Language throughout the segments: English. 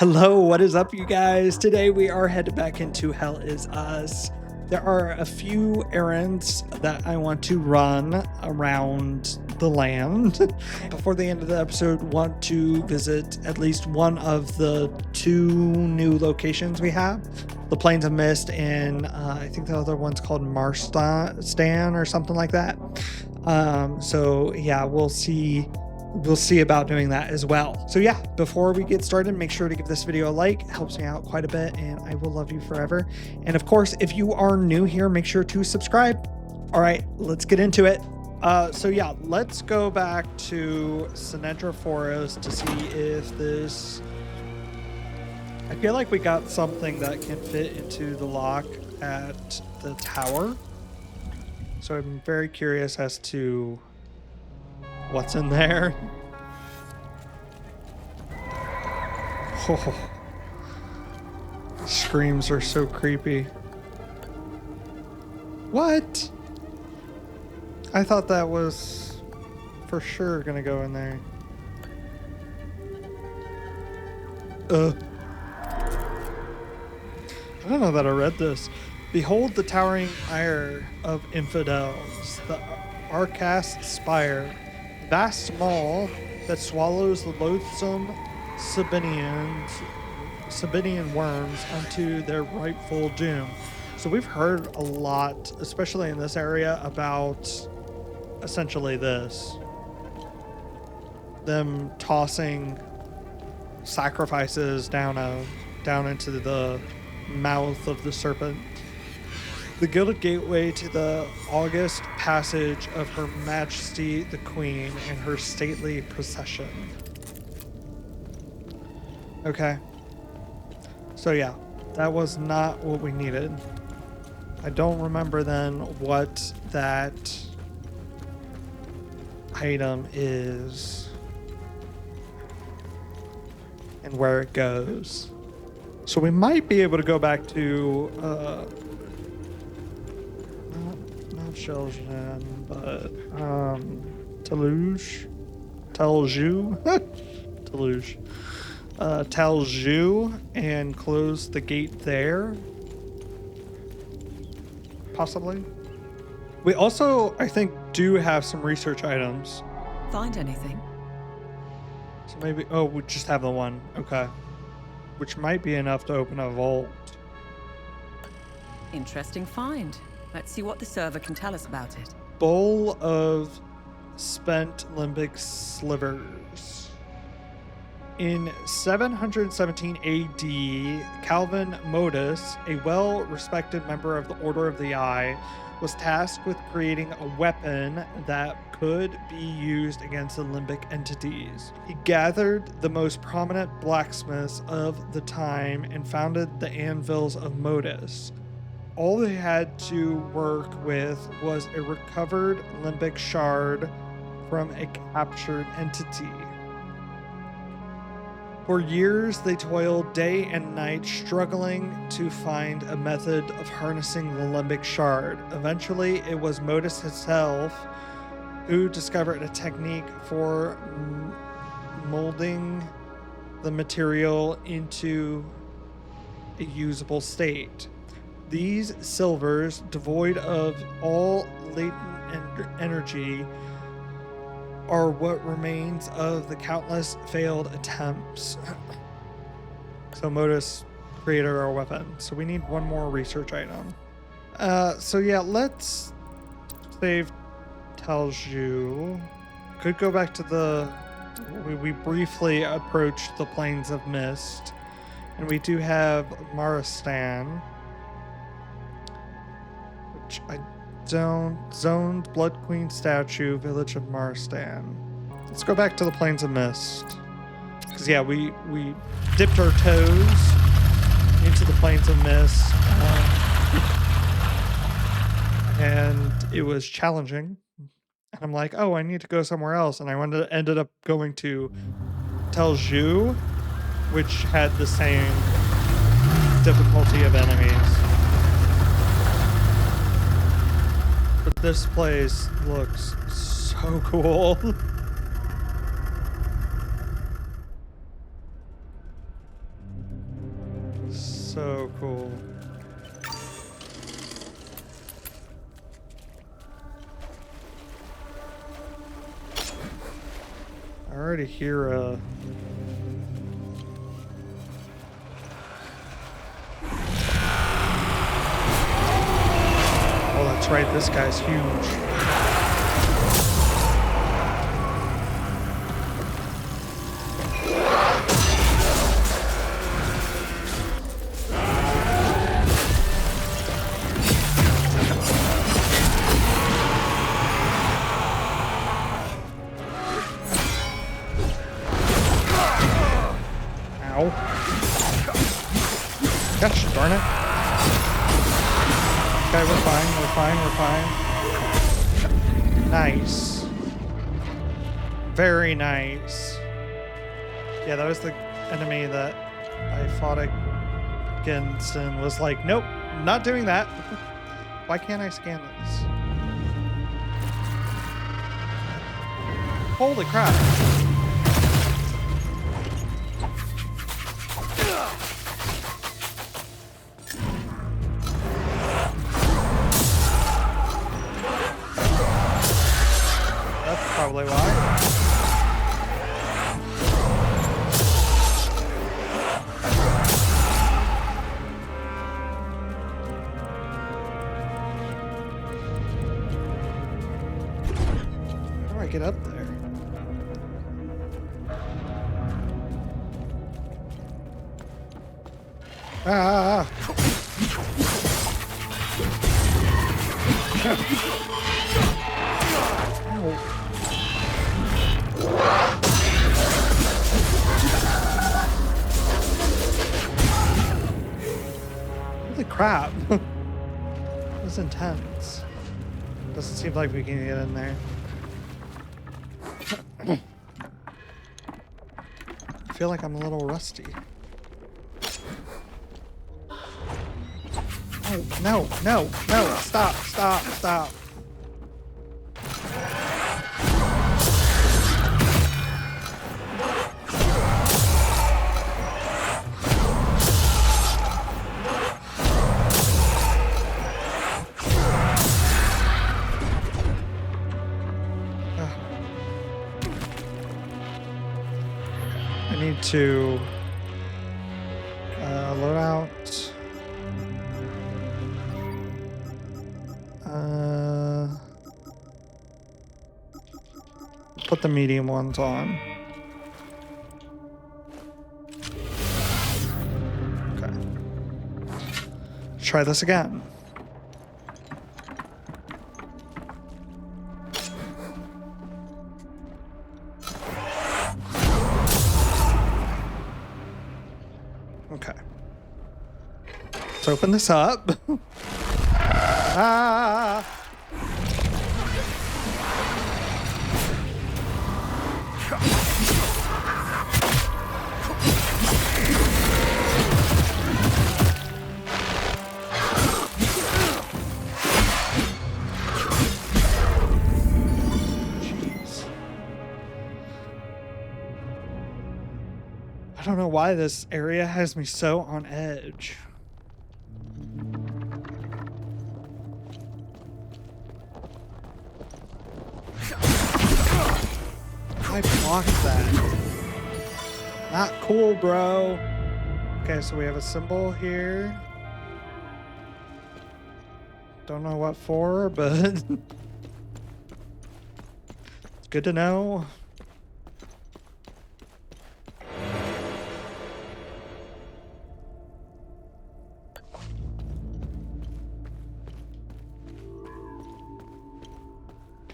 Hello, what is up, you guys? Today we are headed back into Hell Is Us. There are a few errands that I want to run around the land. Before the end of the episode, want to visit at least one of the two new locations we have. The Plains of Mist and I think the other one's called Marastan or something like that. So yeah, we'll see about doing that as well. So yeah, before we get started, make sure to give this video a like. It helps me out quite a bit and I will love you forever. And of course, if you are new here, make sure to subscribe. All right, let's get into it. So yeah, let's go back to Senedra Forest to see if this... I feel like we got something that can fit into the lock at the tower. So I'm very curious as to what's in there. Oh, screams are so creepy. What? I thought that was for sure gonna go in there. I don't know that I read this. Behold the towering ire of infidels, the Arcast spire, vast maw that swallows the loathsome Sabinian worms unto their rightful doom. So we've heard a lot, especially in this area, about essentially this. Them tossing sacrifices down into the mouth of the serpent. The gilded gateway to the august passage of Her Majesty the Queen and her stately procession. Okay. So yeah, that was not what we needed. I don't remember then what that item is and where it goes. So we might be able to go back to not Sheljan, but Taluj, Talju, and close the gate there. Possibly. We also, I think, do have some research items. Find anything? So maybe, oh, we just have the one. Okay. Which might be enough to open a vault. Interesting find. Let's see what the server can tell us about it. Bowl of spent limbic slivers. In 717 AD, Calvin Modus, a well-respected member of the Order of the Eye, was tasked with creating a weapon that could be used against the limbic entities. He gathered the most prominent blacksmiths of the time and founded the anvils of Modus. All they had to work with was a recovered limbic shard from a captured entity. For years, they toiled day and night, struggling to find a method of harnessing the limbic shard. Eventually, it was Modus himself who discovered a technique for molding the material into a usable state. These silvers, devoid of all latent energy, are what remains of the countless failed attempts. So Modus created our weapon. So we need one more research item. So yeah, let's save Talju. Could go back to we briefly approached the Plains of Mist. And we do have Marastan, which I don't. Zoned Blood Queen statue, village of Marastan. Let's go back to the Plains of Mist. Because yeah, we dipped our toes into the Plains of Mist. And it was challenging. And I'm like, oh, I need to go somewhere else. And I ended up going to Talju, which had the same difficulty of enemies. But this place looks so cool. So cool. I already hear oh, that's right, this guy's huge. Gosh darn it. Okay, we're fine. Nice. Very nice. Yeah, that was the enemy that I fought against and was like, nope, not doing that. Why can't I scan this? Holy crap. Probably why. How do I get up there? Ah! Ow. Holy crap. That was intense. Doesn't seem like we can get in there. I feel like I'm a little rusty. Oh, no. Stop. To load out. Put the medium ones on. Okay. Try this again. Okay. Let's open this up. Ah! Jeez. I don't know why this area has me so on edge. I blocked that. Not cool, bro. Okay, so we have a symbol here. Don't know what for, but it's good to know.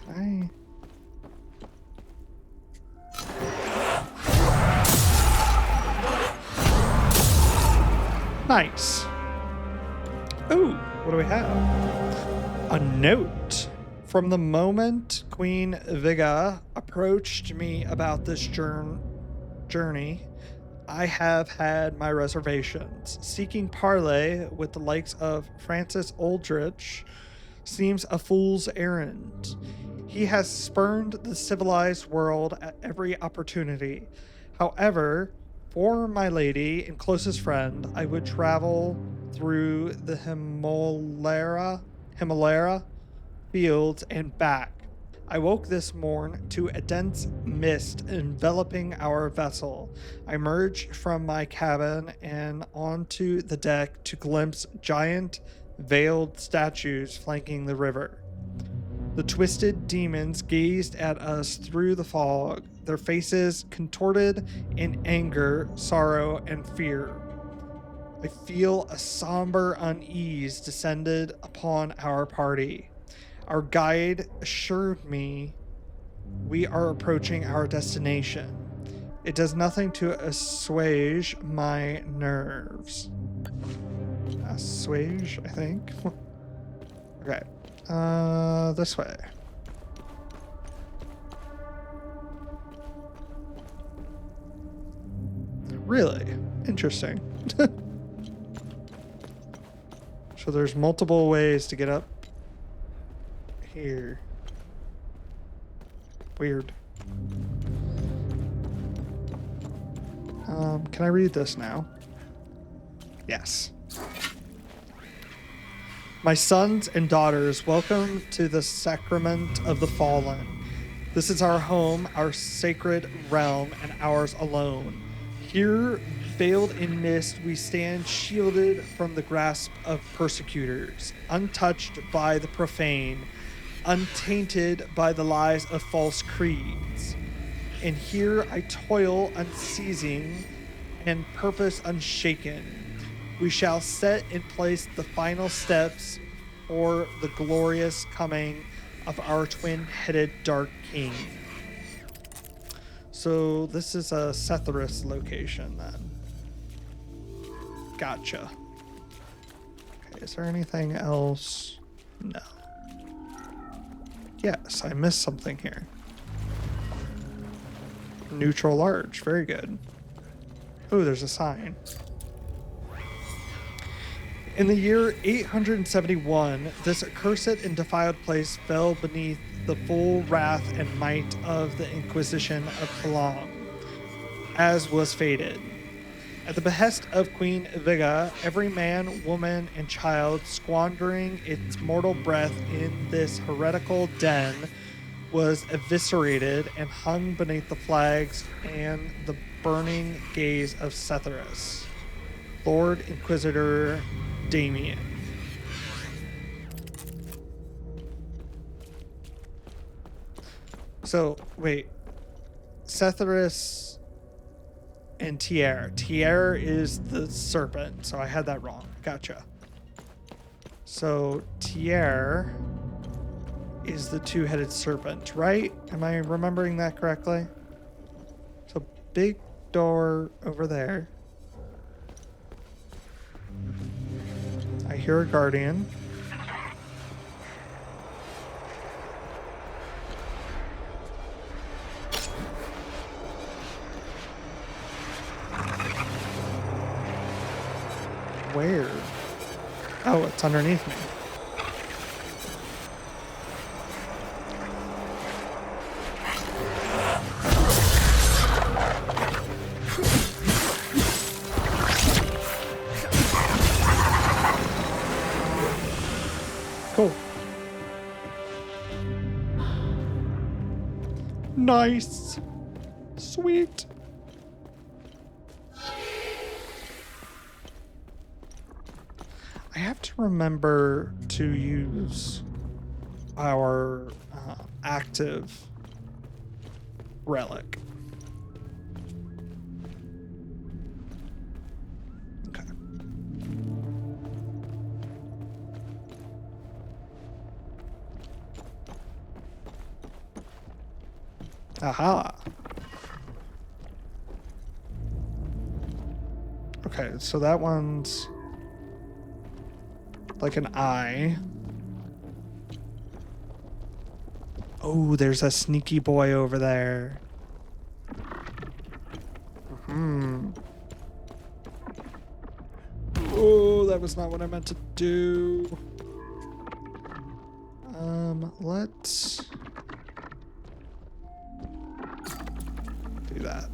Okay. Nice. Ooh, what do we have? A note. From the moment Queen Vyssa approached me about this journey, I have had my reservations. Seeking parley with the likes of Francis Aldrich seems a fool's errand. He has spurned the civilized world at every opportunity. However, For my lady and closest friend, I would travel through the Himalaya fields and back. I woke this morn to a dense mist enveloping our vessel. I emerged from my cabin and onto the deck to glimpse giant veiled statues flanking the river. The twisted demons gazed at us through the fog, their faces contorted in anger, sorrow, and fear. I feel a somber unease descended upon our party. Our guide assured me we are approaching our destination. It does nothing to assuage my nerves. Assuage, I think. Okay. This way. Really? Interesting. So there's multiple ways to get up here. Weird. Can I read this now? Yes. My sons and daughters, welcome to the sacrament of the fallen. This is our home, our sacred realm, and ours alone. Here, veiled in mist, we stand shielded from the grasp of persecutors, untouched by the profane, untainted by the lies of false creeds. And here I toil unceasing and purpose unshaken. We shall set in place the final steps for the glorious coming of our twin-headed Dark King. So this is a Setharus location then. Gotcha. Okay, is there anything else? No. Yes, I missed something here. Neutral large, very good. Oh, there's a sign. In the year 871, this accursed and defiled place fell beneath the full wrath and might of the Inquisition of Cologne, as was fated. At the behest of Queen Vyssa, every man, woman, and child squandering its mortal breath in this heretical den was eviscerated and hung beneath the flags and the burning gaze of Setharus, Lord Inquisitor Damien. So, wait. Setharus and Tier. Tier is the serpent, so I had that wrong. Gotcha. So, Tier is the two-headed serpent, right? Am I remembering that correctly? So, big door over there. I hear a guardian. Where? Oh, it's underneath me. Cool. Nice. Sweet. I have to remember to use our active relic. Okay. Aha. Okay, so that one's like an eye. Oh, there's a sneaky boy over there. Oh, that was not what I meant to do. Let's do that.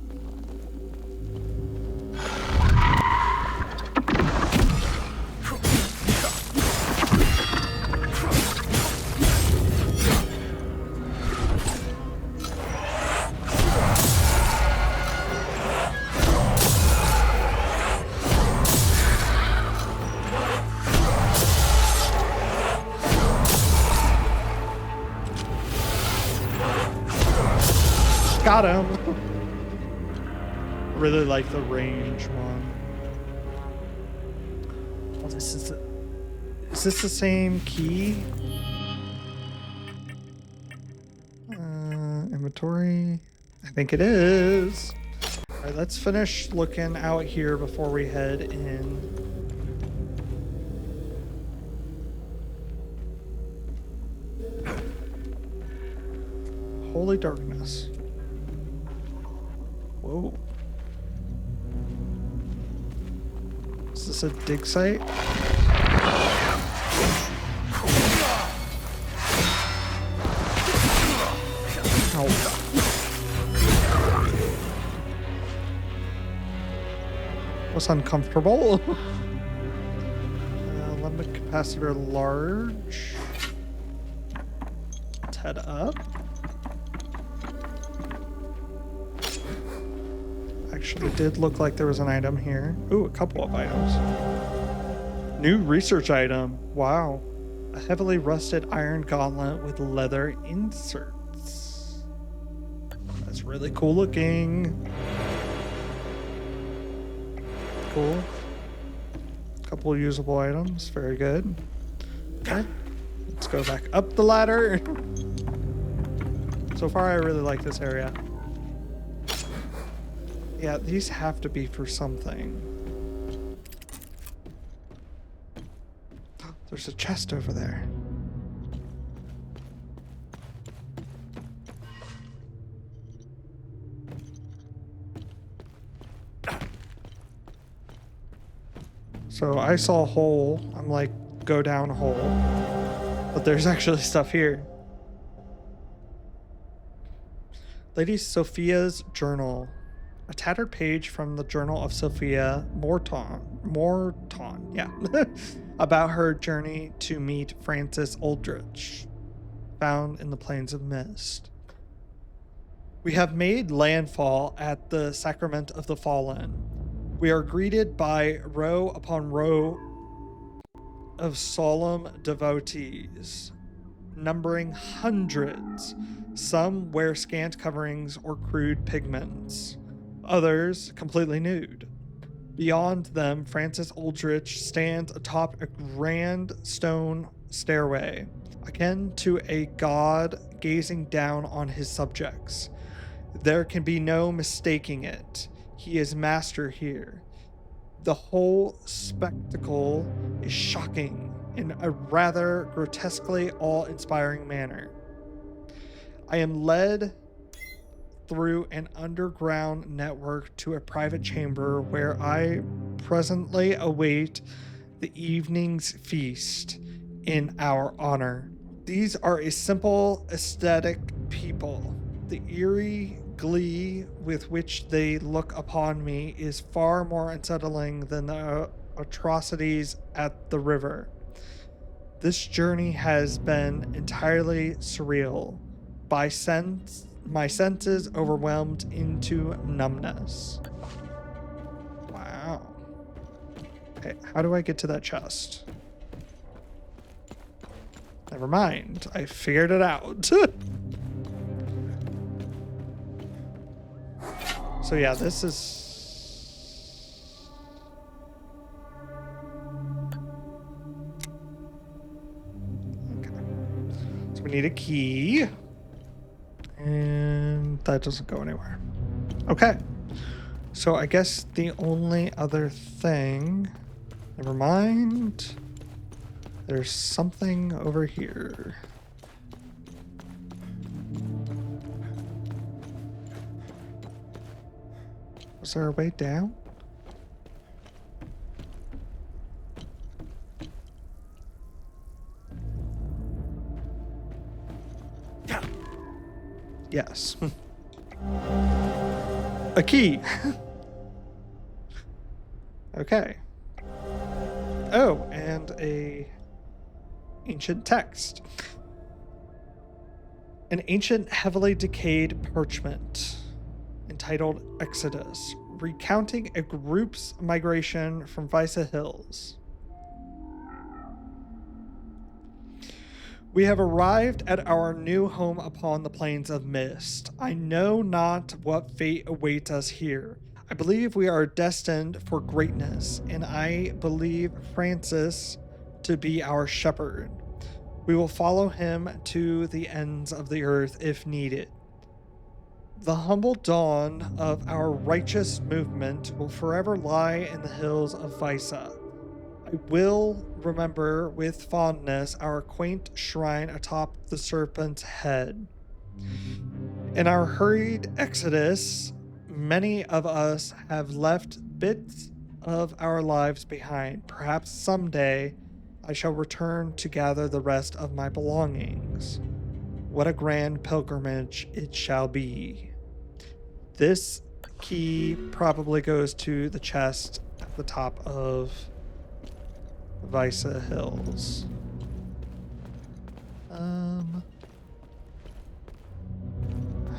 got him. Really like the range one. Oh, is this the same key? Inventory. I think it is. All right, let's finish looking out here before we head in. Holy darkness. Whoa. Is this a dig site? Ow. Was uncomfortable. Limbic capacitor large. Let's head up. Actually, it did look like there was an item here. Ooh, a couple of items. New research item. Wow. A heavily rusted iron gauntlet with leather inserts. That's really cool looking. Cool. Couple usable items. Very good. Okay. Let's go back up the ladder. So far, I really like this area. Yeah, these have to be for something. There's a chest over there. So I saw a hole. I'm like, go down a hole. But there's actually stuff here. Lady Sophia's journal. A tattered page from the journal of Sophia Morton, yeah, about her journey to meet Francis Aldrich, found in the Plains of Mist. We have made landfall at the Sacrament of the Fallen. We are greeted by row upon row of solemn devotees, numbering hundreds. Some wear scant coverings or crude pigments. Others completely nude. Beyond them, Francis Aldrich stands atop a grand stone stairway, akin to a god gazing down on his subjects. There can be no mistaking it. He is master here. The whole spectacle is shocking in a rather grotesquely awe-inspiring manner. I am led through an underground network to a private chamber where I presently await the evening's feast in our honor. These are a simple, aesthetic people. The eerie glee with which they look upon me is far more unsettling than the atrocities at the river. This journey has been entirely surreal. My senses overwhelmed into numbness. Wow. Okay, how do I get to that chest? Never mind. I figured it out. So yeah, this is... Okay. So we need a key. And that doesn't go anywhere. Okay. So I guess the only other thing... Never mind. There's something over here. Was there a way down? Yes. A key. Okay. Oh, and a ancient text. An ancient, heavily decayed parchment entitled Exodus, recounting a group's migration from Vyssa Hills. We have arrived at our new home upon the plains of mist. I know not what fate awaits us here. I believe we are destined for greatness, and I believe Francis to be our shepherd. We will follow him to the ends of the earth if needed. The humble dawn of our righteous movement will forever lie in the hills of Vyssa. I will remember with fondness our quaint shrine atop the serpent's head. In our hurried exodus, many of us have left bits of our lives behind. Perhaps someday I shall return to gather the rest of my belongings. What a grand pilgrimage it shall be. This key probably goes to the chest at the top of Vyssa Hills.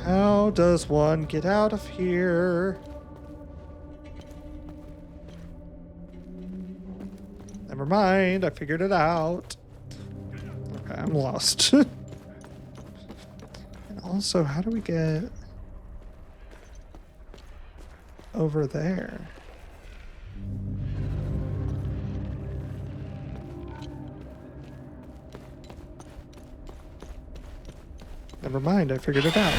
How does one get out of here? Never mind, I figured it out. Okay, I'm lost. And also, how do we get over there? Never mind, I figured it out.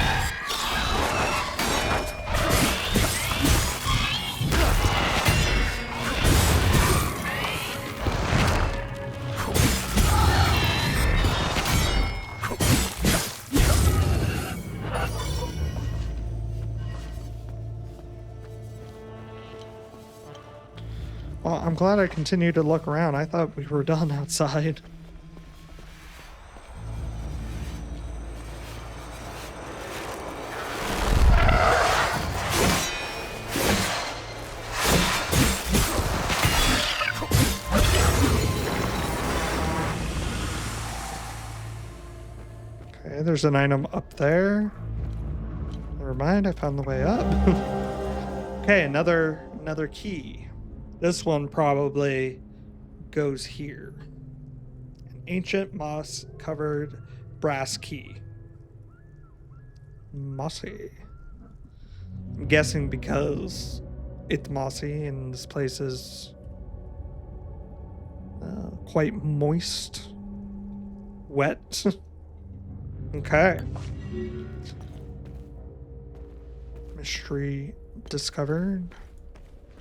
Well, I'm glad I continued to look around. I thought we were done outside. Okay, there's an item up there. Never mind, I found the way up. Okay, another key. This one probably goes here. An ancient moss-covered brass key. Mossy. I'm guessing because it's mossy and this place is quite moist. Wet. Okay. Mystery discovered.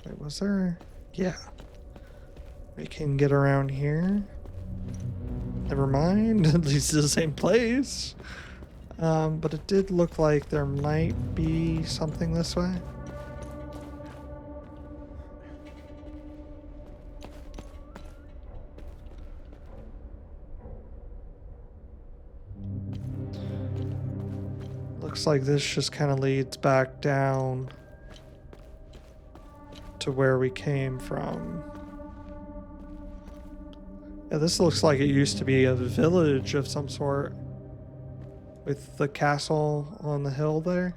Wait, was there? Yeah. We can get around here. Never mind. At least it's the same place. But it did look like there might be something this way. Looks like this just kind of leads back down to where we came from. Yeah, this looks like it used to be a village of some sort with the castle on the hill there.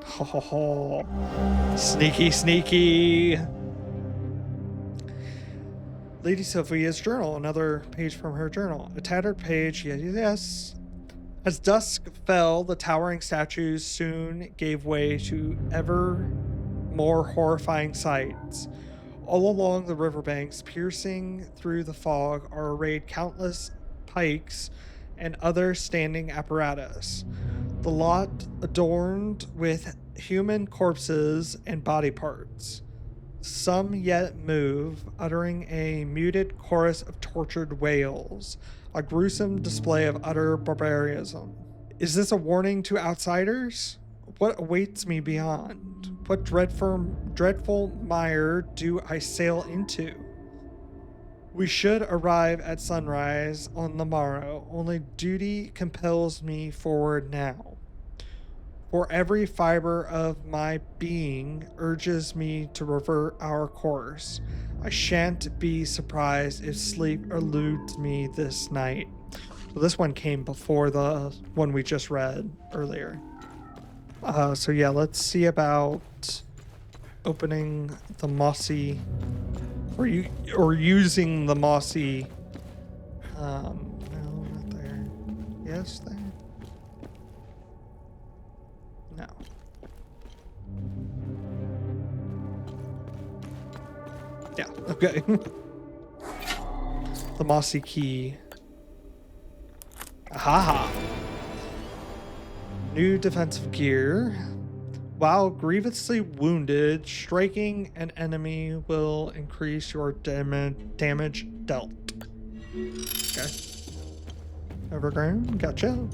Ho ho ho. Sneaky, sneaky. Lady Sophia's journal, another page from her journal. A tattered page, yes. As dusk fell, the towering statues soon gave way to ever more horrifying sights. All along the riverbanks, piercing through the fog, are arrayed countless pikes and other standing apparatus. The lot adorned with human corpses and body parts. Some yet move, uttering a muted chorus of tortured wails. A gruesome display of utter barbarism. Is this a warning to outsiders? What awaits me beyond? What dreadful mire do I sail into? We should arrive at sunrise on the morrow. Only duty compels me forward now. For every fiber of my being urges me to revert our course. I shan't be surprised if sleep eludes me this night. Well, this one came before the one we just read earlier. So yeah, let's see about opening the mossy, or using the mossy No, not there. Yes, there. No. Yeah, okay. The mossy key. Aha! New defensive gear. While grievously wounded, striking an enemy will increase your damage dealt. Okay. Overground, gotcha.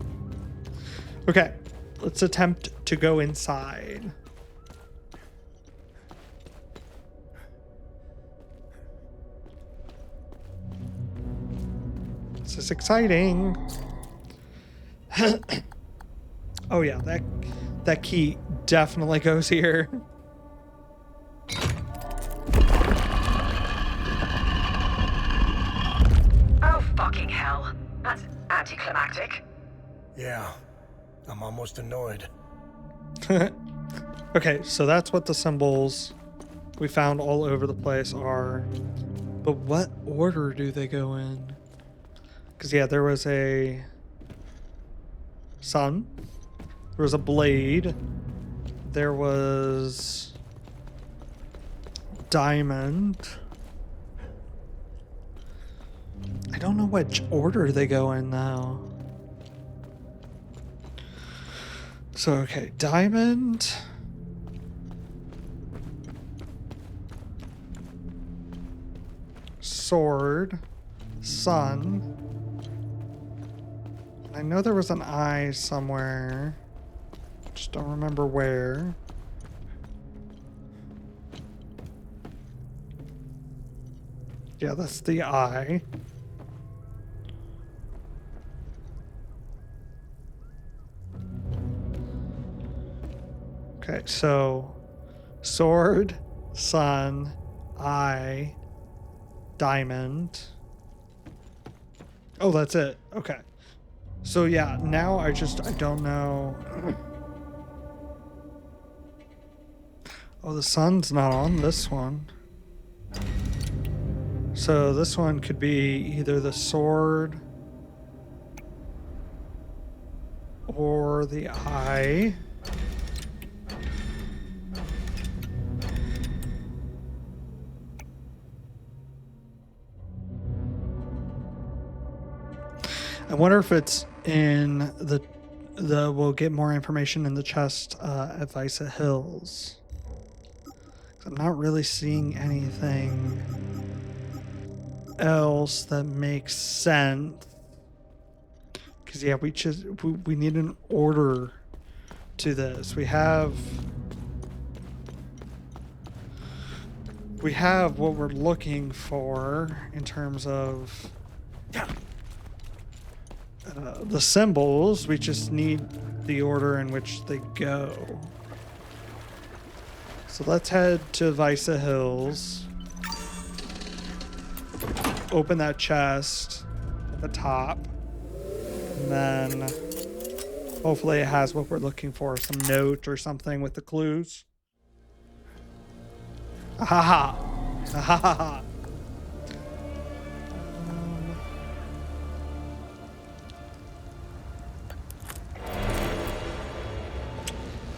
Okay, let's attempt to go inside. This is exciting. Oh yeah, that key definitely goes here. Oh, fucking hell. That's anticlimactic. Yeah, I'm almost annoyed. Okay, so that's what the symbols we found all over the place are. But what order do they go in? Because, yeah, there was a sun. There was a blade. There was diamond. I don't know which order they go in now. So, okay, diamond. Sword. Sun. I know there was an eye somewhere. Just don't remember where. Yeah, that's the eye. Okay, so sword, sun, eye, diamond. Oh, that's it. Okay. So yeah, now I don't know. Oh, the sun's not on this one. So this one could be either the sword or the eye. I wonder if it's in the we'll get more information in the chest at Vyssa Hills. I'm not really seeing anything else that makes sense. Because yeah, we need an order to this. We have what we're looking for in terms of the symbols. We just need the order in which they go. So let's head to Vyssa Hills. Open that chest at the top. And then hopefully it has what we're looking for. Some note or something with the clues. Ahaha. Ahaha.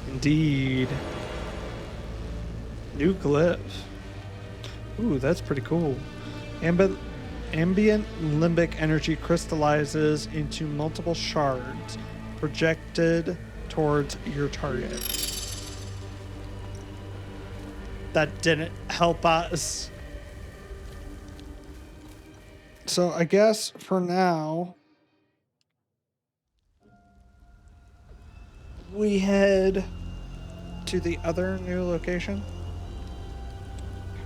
Indeed. New glyph. Ooh, that's pretty cool. Ambient limbic energy crystallizes into multiple shards projected towards your target. That didn't help us. So I guess for now, we head to the other new location.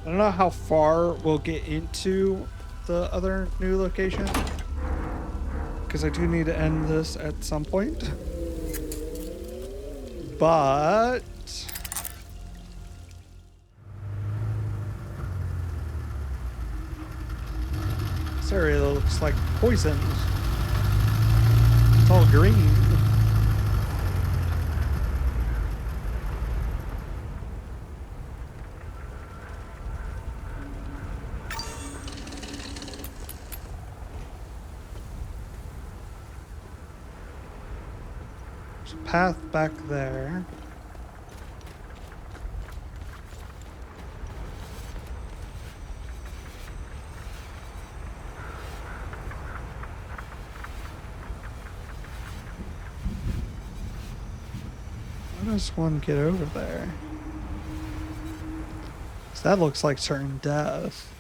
I don't know how far we'll get into the other new location, because I do need to end this at some point. But this area looks like poison. It's all green. path back there. How does one get over there? 'Cause that looks like certain death.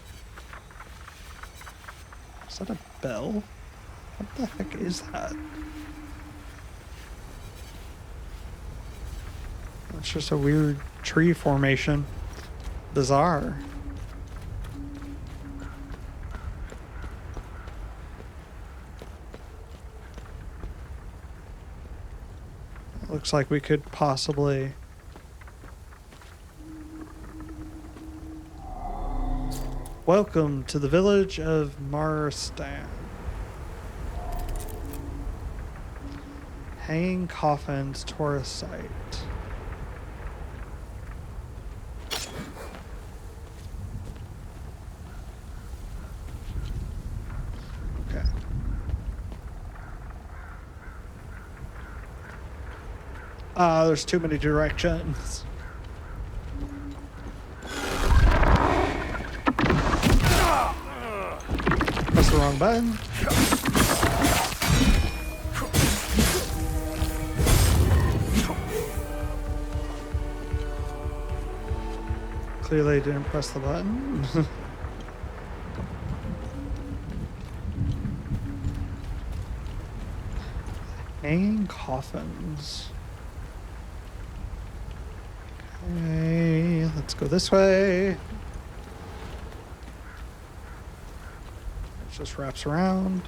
Is that a bell? What the heck is that? It's just a weird tree formation. Bizarre. It looks like we could possibly... Welcome to the village of Marastan. Hanging Coffins tourist site. Okay. There's too many directions. Press the wrong button. Clearly didn't press the button. Hanging coffins. Okay, let's go this way. It just wraps around.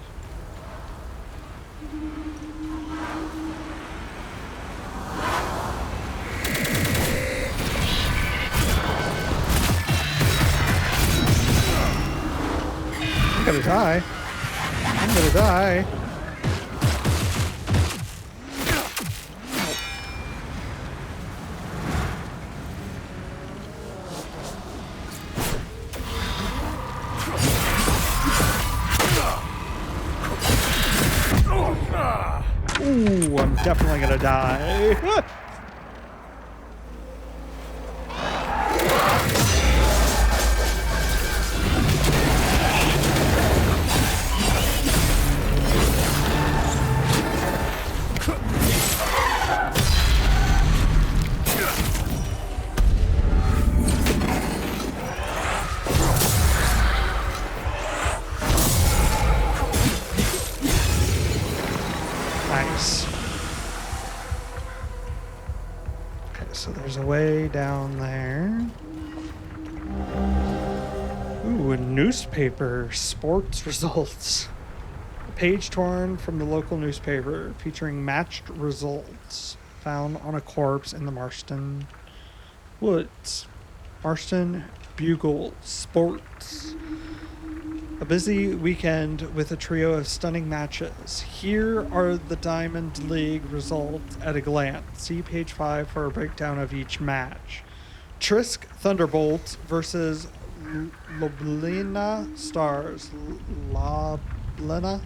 I'm gonna die. I'm gonna die. Ooh, I'm definitely gonna die. Nice. Okay, so there's a way down there. Ooh, a newspaper. Sports results. A page torn from the local newspaper featuring matched results found on a corpse in the Marastan woods. Marastan Bugle Sports. A busy weekend with a trio of stunning matches. Here are the Diamond League results at a glance. See page 5 for a breakdown of each match. Trisk Thunderbolts versus Loblina Stars. Loblina.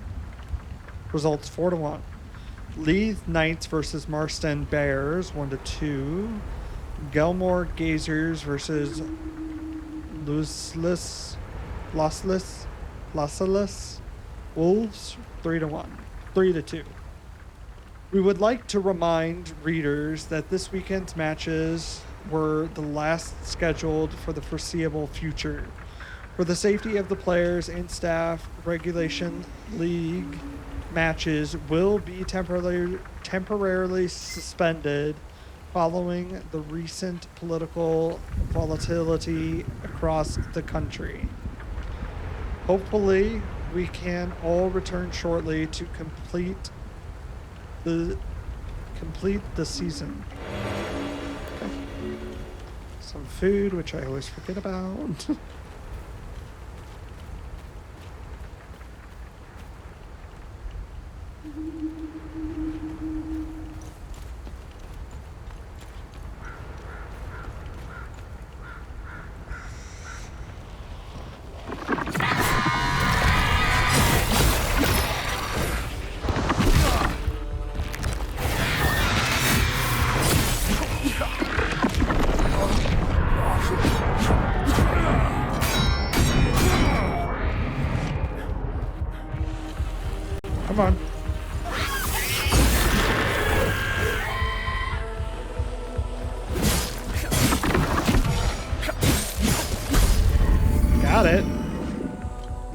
Results 4-1. Leith Knights versus Marastan Bears 1-2. Gelmore Gazers versus Lossless Wolves 3-2. We would like to remind readers that this weekend's matches were the last scheduled for the foreseeable future. For the safety of the players and staff, regulation league matches will be temporarily suspended following the recent political volatility across the country. Hopefully, we can all return shortly to complete the season. Okay. Some food, which I always forget about. Come on. Got it.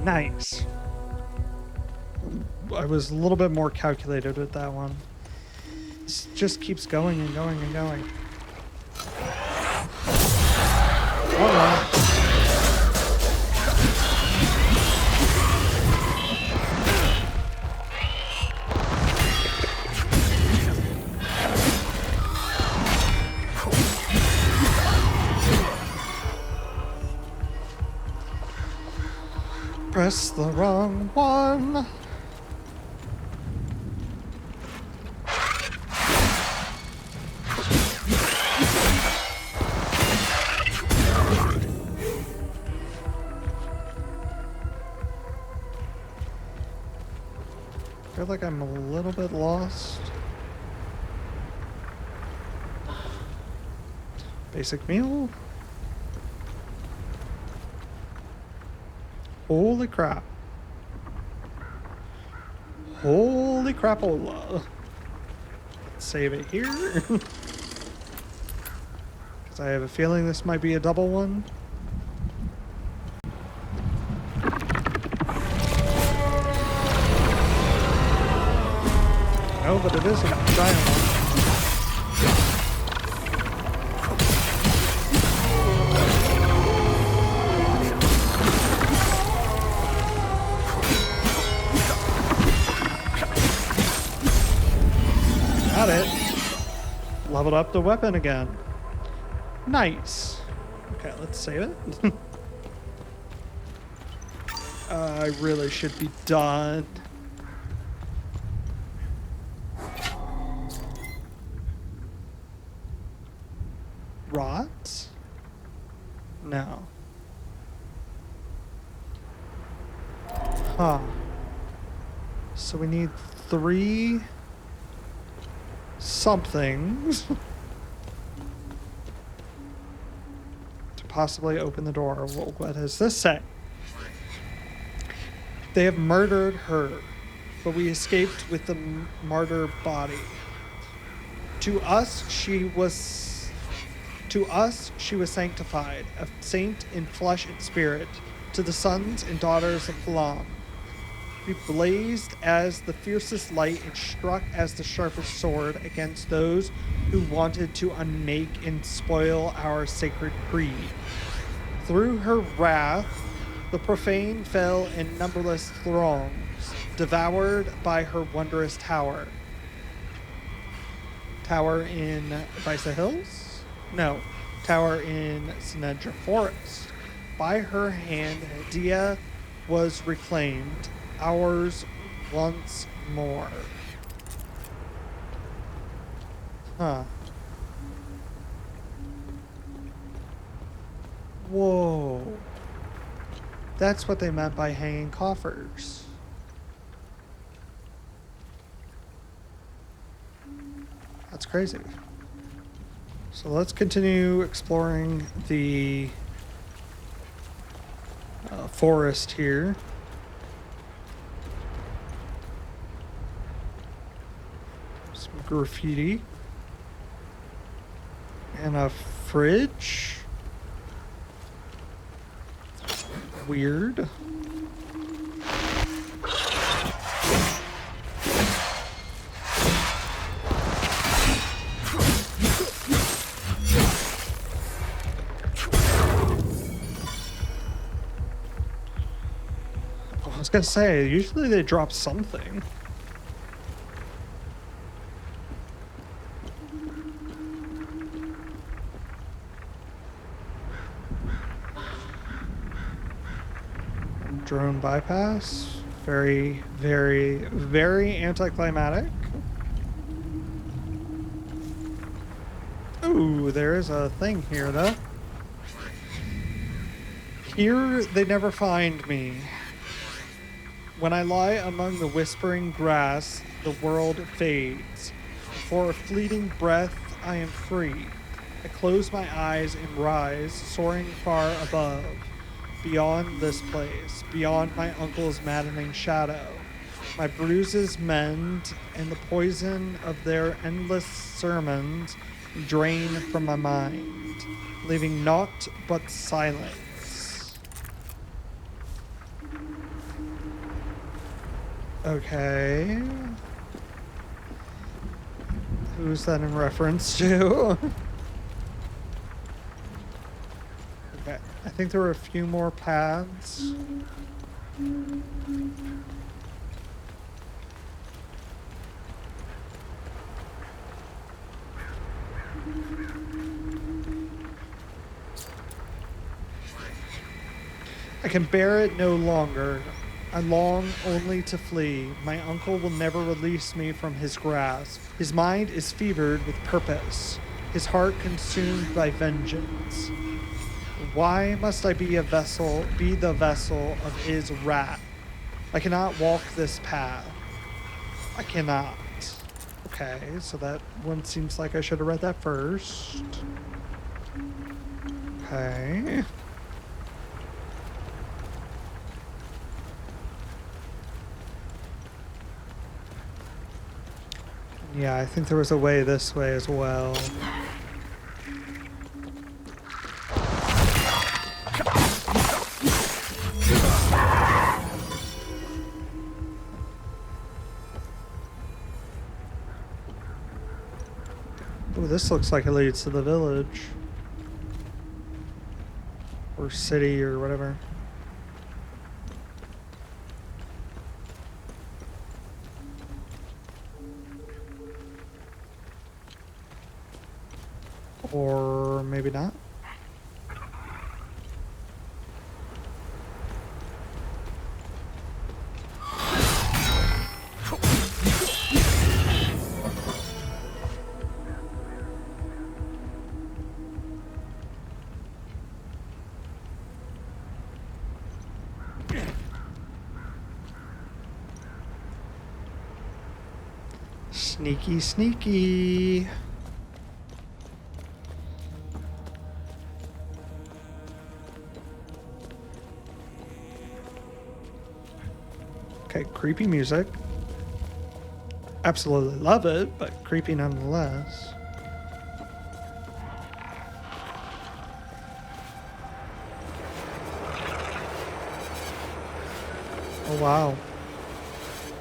Nice. I was a little bit more calculated with that one. This just keeps going and going and going. Oh well. Press the wrong one. I feel like I'm a little bit lost. Basic meal. Holy crap. Holy crapola. Let's save it here. Because I have a feeling this might be a double one. No, but it is a giant one. Got it. Leveled up the weapon again. Nice. Okay, let's save it. I really should be done. Rods? No. Huh. So we need 3 somethings to possibly open the door. Well, what does this say? They have murdered her, but we escaped with the martyr body. To us she was sanctified, a saint in flesh and spirit, to the sons and daughters of Phalam. She blazed as the fiercest light and struck as the sharpest sword against those who wanted to unmake and spoil our sacred creed. Through her wrath, the profane fell in numberless throngs, devoured by her wondrous tower. Tower in Vyssa Hills? No, tower in Senedra Forest. By her hand, Dia was reclaimed, ours once more. Huh. Whoa. That's what they meant by hanging coffers. That's crazy. So let's continue exploring the forest here. Some graffiti. And a fridge. Weird. I was gonna say, usually they drop something. Drone bypass. Very, very, very anticlimactic. Ooh, there is a thing here, though. Here, they never find me. When I lie among the whispering grass, the world fades. For a fleeting breath, I am free. I close my eyes and rise, soaring far above. Beyond this place, beyond my uncle's maddening shadow. My bruises mend, and the poison of their endless sermons drain from my mind, leaving naught but silence. Okay. Who's that in reference to? Okay, I think there were a few more paths. I can bear it no longer. I long only to flee. My uncle will never release me from his grasp. His mind is fevered with purpose, his heart consumed by vengeance. Why must I be the vessel of his wrath? I cannot walk this path. I cannot. Okay, so that one seems like I should have read that first. Okay. Yeah, I think there was a way this way as well. Oh, this looks like it leads to the village. Or city or whatever. Or maybe not. Sneaky, sneaky. Okay, creepy music. Absolutely love it, but creepy nonetheless. Oh wow.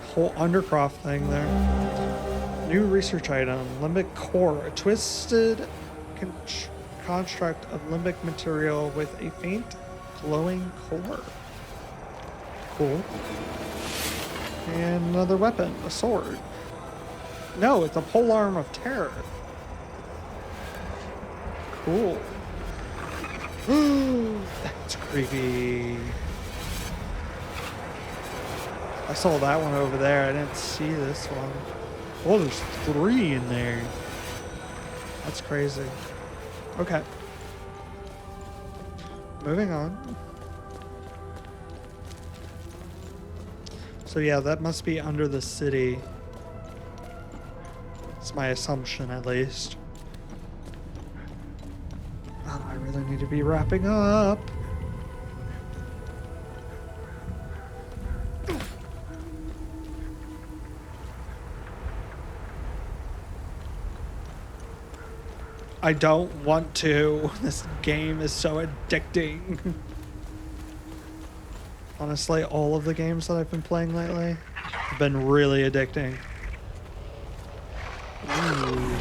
Whole undercroft thing there. New research item, limbic core, a twisted construct of limbic material with a faint glowing core. Cool. And another weapon, a sword. No, it's a polearm of terror. Cool. That's creepy. I saw that one over there. I didn't see this one. Oh, there's 3 in there. That's crazy. Okay. Moving on. So yeah, that must be under the city. It's my assumption, at least. Oh, I really need to be wrapping up. I don't want to. This game is so addicting. Honestly, all of the games that I've been playing lately have been really addicting. Ooh.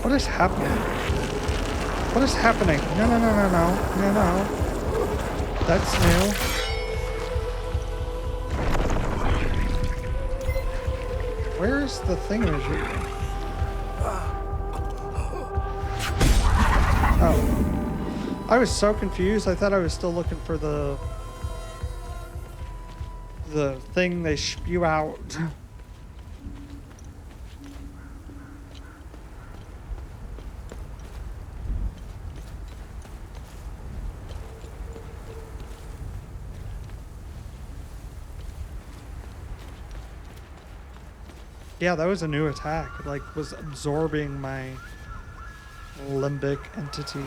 What is happening? What is happening? No, no, no, no, no, no, no. That's new. Where's the thingamajig? Oh. I was so confused. I thought I was still looking for the thing they spew out. Yeah, that was a new attack. It, like, was absorbing my limbic entity.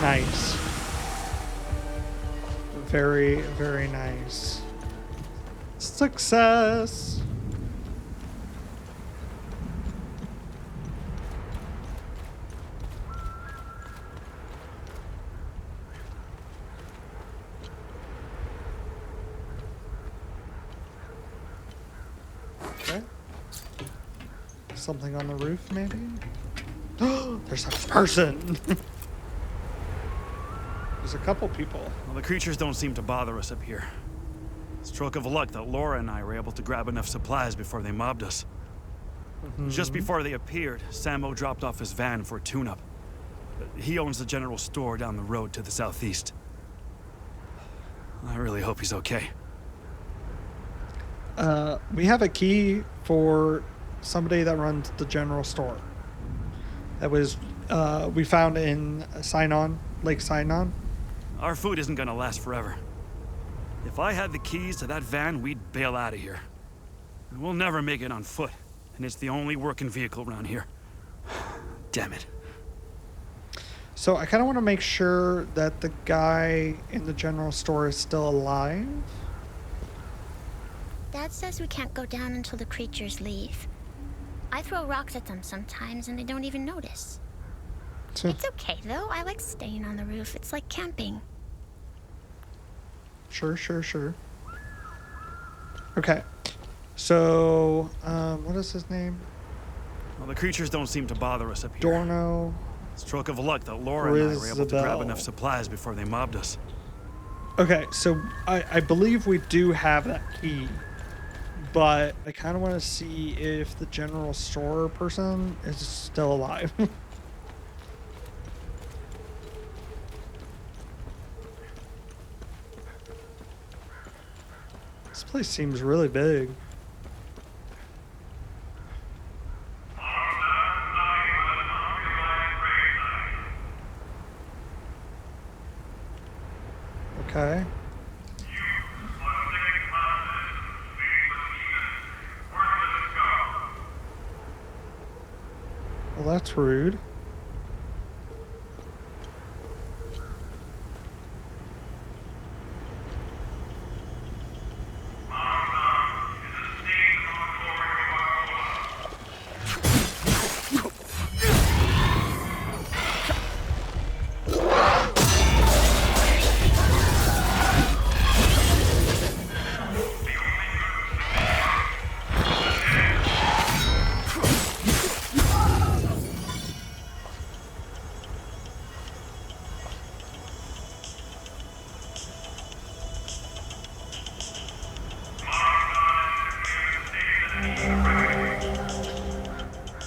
Nice. Very, very nice. Success. Okay. Something on the roof, maybe? There's a person. There's a couple people. Well, the creatures don't seem to bother us up here. Stroke of luck that Laura and I were able to grab enough supplies before they mobbed us. Just before they appeared, Sammo dropped off his van for a tune-up. He owns the general store down the road to the southeast. I really hope he's okay. We have a key for somebody that runs the general store. That was, we found in Lake Sinon. Our food isn't gonna last forever. If I had the keys to that van, we'd bail out of here. We'll never make it on foot, and it's the only working vehicle around here. Damn it. So I kind of want to make sure that the guy in the general store is still alive. Dad says we can't go down until the creatures leave. I throw rocks at them sometimes and they don't even notice. It's okay though, I like staying on the roof. It's like camping. Sure. Okay. So, what is his name? Well, the creatures don't seem to bother us up here. Dorno. Stroke of luck that Laura and I were able to grab enough supplies before they mobbed us. Okay, so I believe we do have that key, but I kind of want to see if the general store person is still alive. This place seems really big. Okay. Well, that's rude.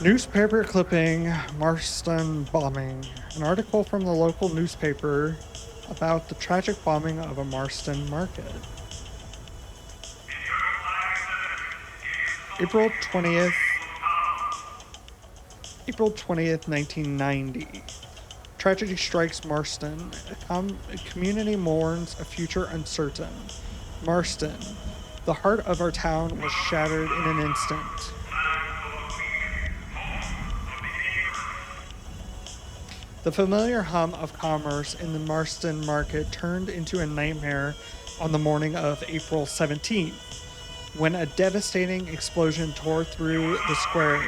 Newspaper clipping, Marastan bombing. An article from the local newspaper about the tragic bombing of a Marastan market. April 20th, 1990. Tragedy strikes Marastan. A community mourns a future uncertain. Marastan, the heart of our town, was shattered in an instant. The familiar hum of commerce in the Marastan market turned into a nightmare on the morning of April 17th, when a devastating explosion tore through the square,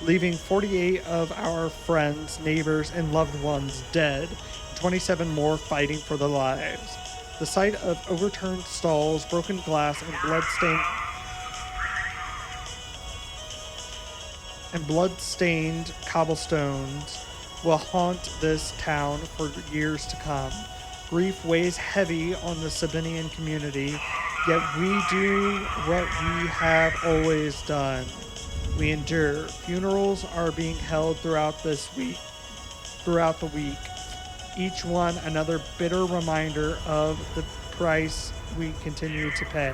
leaving 48 of our friends, neighbors, and loved ones dead, and 27 more fighting for their lives. The sight of overturned stalls, broken glass, and bloodstained and blood-stained cobblestones will haunt this town for years to come. Grief weighs heavy on the Sabinian community, yet we do what we have always done. We endure. Funerals are being held throughout the week. Each one another bitter reminder of the price we continue to pay.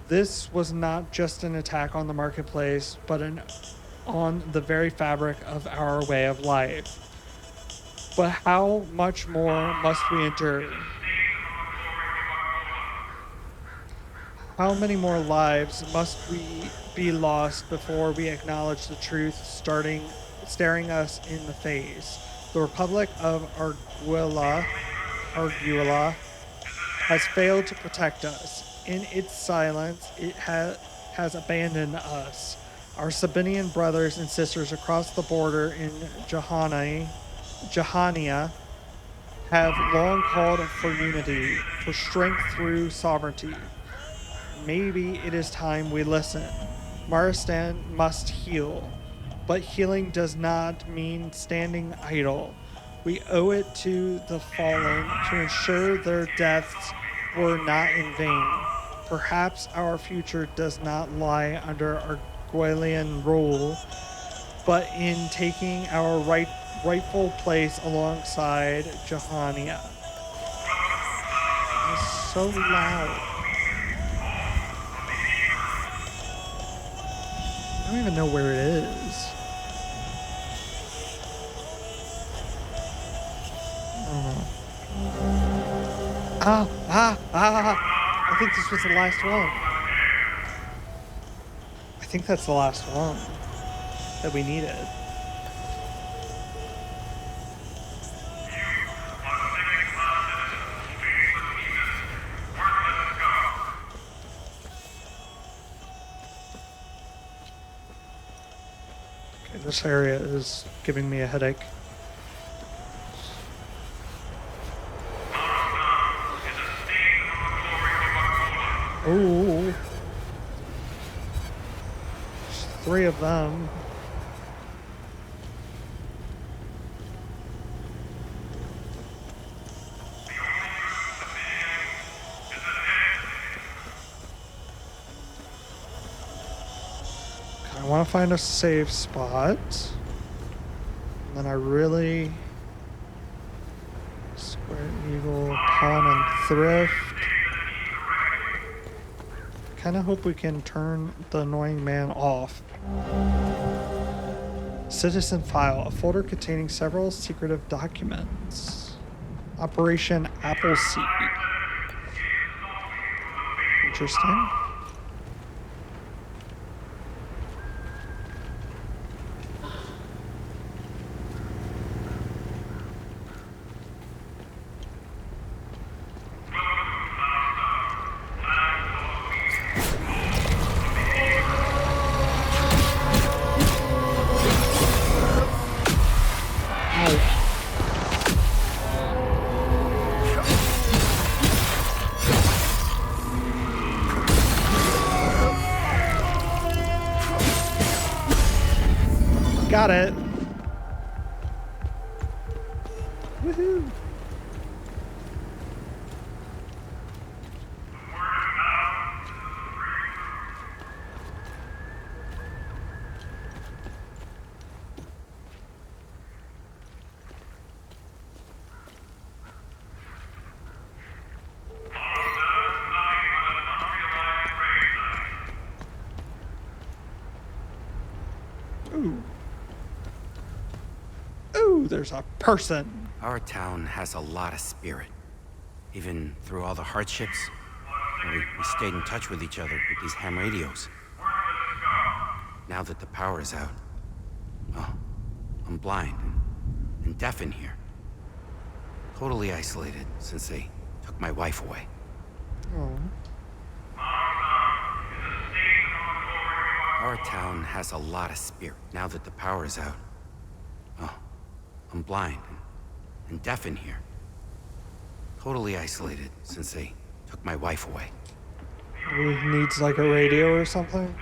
This was not just an attack on the marketplace, but on the very fabric of our way of life. But how much more must we endure? How many more lives must we be lost before we acknowledge the truth staring us in the face? The Republic of Arguela has failed to protect us. In its silence, it has abandoned us. Our Sabinian brothers and sisters across the border in Jahania have long called for unity, for strength through sovereignty. Maybe it is time we listen. Marastan must heal, but healing does not mean standing idle. We owe it to the fallen to ensure their deaths were not in vain. Perhaps our future does not lie under Arguelian rule, but in taking our rightful place alongside Jahania. It's so loud. I don't even know where it is. I don't know. I think this was the last one. I think that's the last one that we needed. Okay, this area is giving me a headache. Oh, there's 3 of them. I want to find a safe spot. And then I really... Square Eagle, Pawn, and Thrift. Kind of hope we can turn the annoying man off. Citizen file, a folder containing several secretive documents. Operation Appleseed. Interesting. Got it. Woohoo. Ooh. Ooh, there's a person. Our town has a lot of spirit. Even through all the hardships, we stayed in touch with each other with these ham radios. Now that the power is out, well, I'm blind and deaf in here. Totally isolated since they took my wife away. Oh. Our town has a lot of spirit. Now that the power is out, well, I'm blind and deaf in here. Totally isolated since they took my wife away. He needs like a radio or something.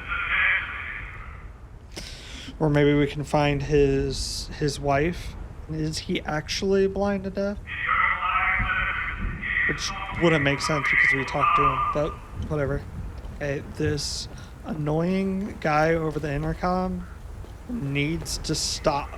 Or maybe we can find his wife. Is he actually blind and deaf? Which wouldn't make sense because we talked to him, but whatever. Okay, this annoying guy over the intercom needs to stop.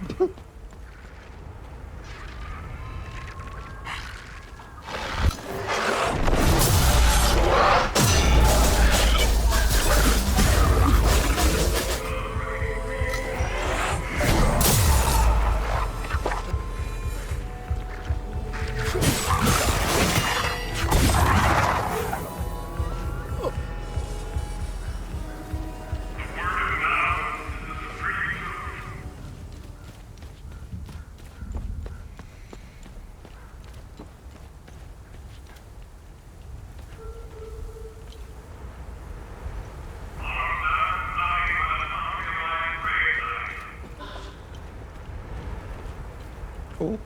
Cool.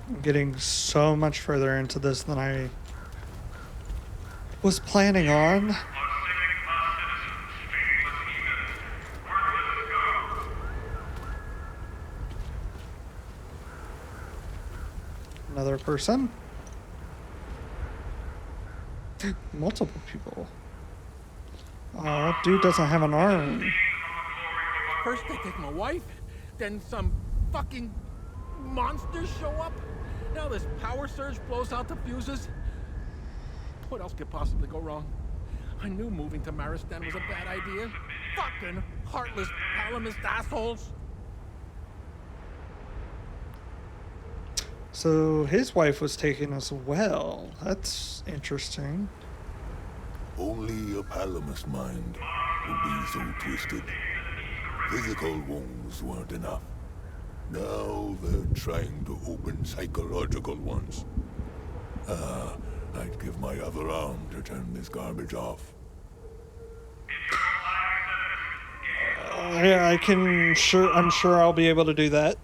I'm getting so much further into this than I was planning on. Another person. Multiple people. Dude doesn't have an arm. First they take my wife, then some fucking monsters show up. Now this power surge blows out the fuses. What else could possibly go wrong? I knew moving to Marastan was a bad idea. Fucking heartless Palamist assholes. So his wife was taken as well. That's interesting. Only a Palamist mind would be so twisted. Physical wounds weren't enough. Now they're trying to open psychological ones. I'd give my other arm to turn this garbage off. I'm sure I'll be able to do that.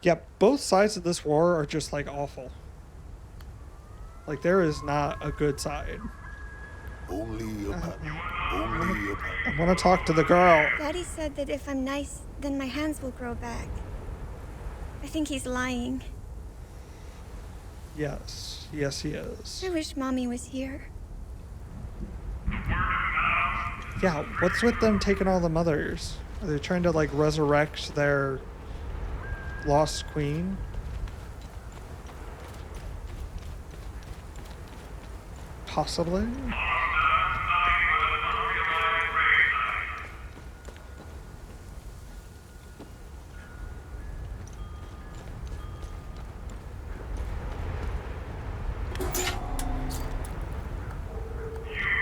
Yeah, both sides of this war are just like awful. Like there is not a good side. Only a I want to talk to the girl. Daddy said that if I'm nice, then my hands will grow back. I think he's lying. Yes, he is. I wish Mommy was here. Yeah, what's with them taking all the mothers? Are they trying to like resurrect their lost queen? Possibly.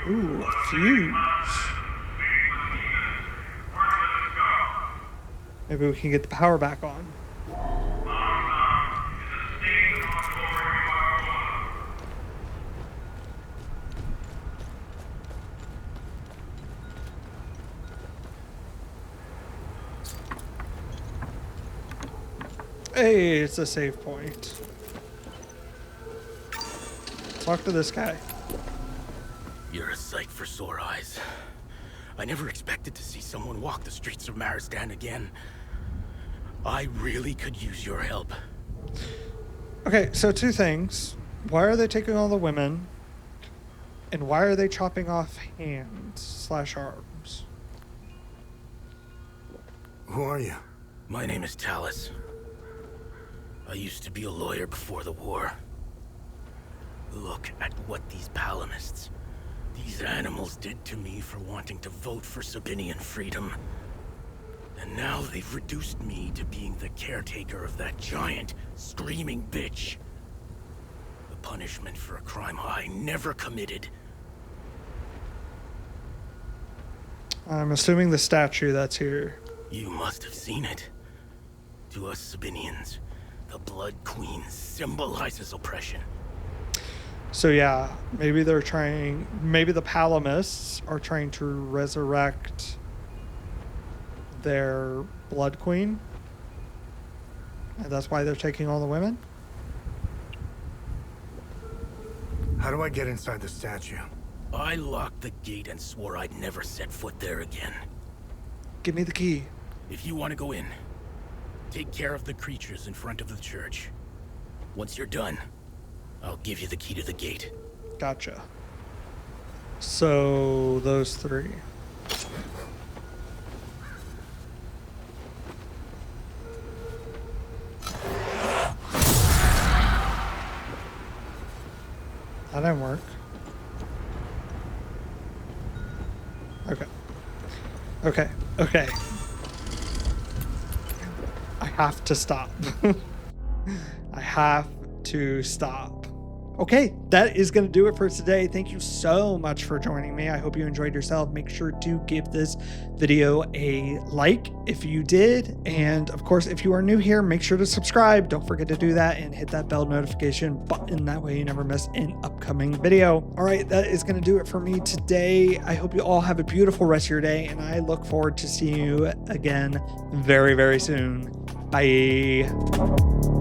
Ooh, a fuse. Maybe we can get the power back on. Hey, it's a save point. Talk to this guy. You're a sight for sore eyes. I never expected to see someone walk the streets of Marastan again. I really could use your help. Okay, so two things. Why are they taking all the women? And why are they chopping off hands / arms? Who are you? My name is Talus. I used to be a lawyer before the war. Look at what these Palamists, these animals, did to me for wanting to vote for Sabinian freedom. And now they've reduced me to being the caretaker of that giant, screaming bitch. The punishment for a crime I never committed. I'm assuming the statue that's here. You must have seen it. To us Sabinians, the Blood Queen symbolizes oppression. So yeah, maybe the Palamists are trying to resurrect their Blood Queen. And that's why they're taking all the women? How do I get inside the statue? I locked the gate and swore I'd never set foot there again. Give me the key. If you want to go in, take care of the creatures in front of the church. Once you're done, I'll give you the key to the gate. Gotcha. So, those 3. That didn't work. Okay. Okay. Okay. I have to stop. I have to stop. Okay, that is going to do it for today. Thank you so much for joining me. I hope you enjoyed yourself. Make sure to give this video a like if you did. And of course, if you are new here, make sure to subscribe. Don't forget to do that and hit that bell notification button. That way you never miss an upcoming video. All right, that is going to do it for me today. I hope you all have a beautiful rest of your day, and I look forward to seeing you again very, very soon. Bye.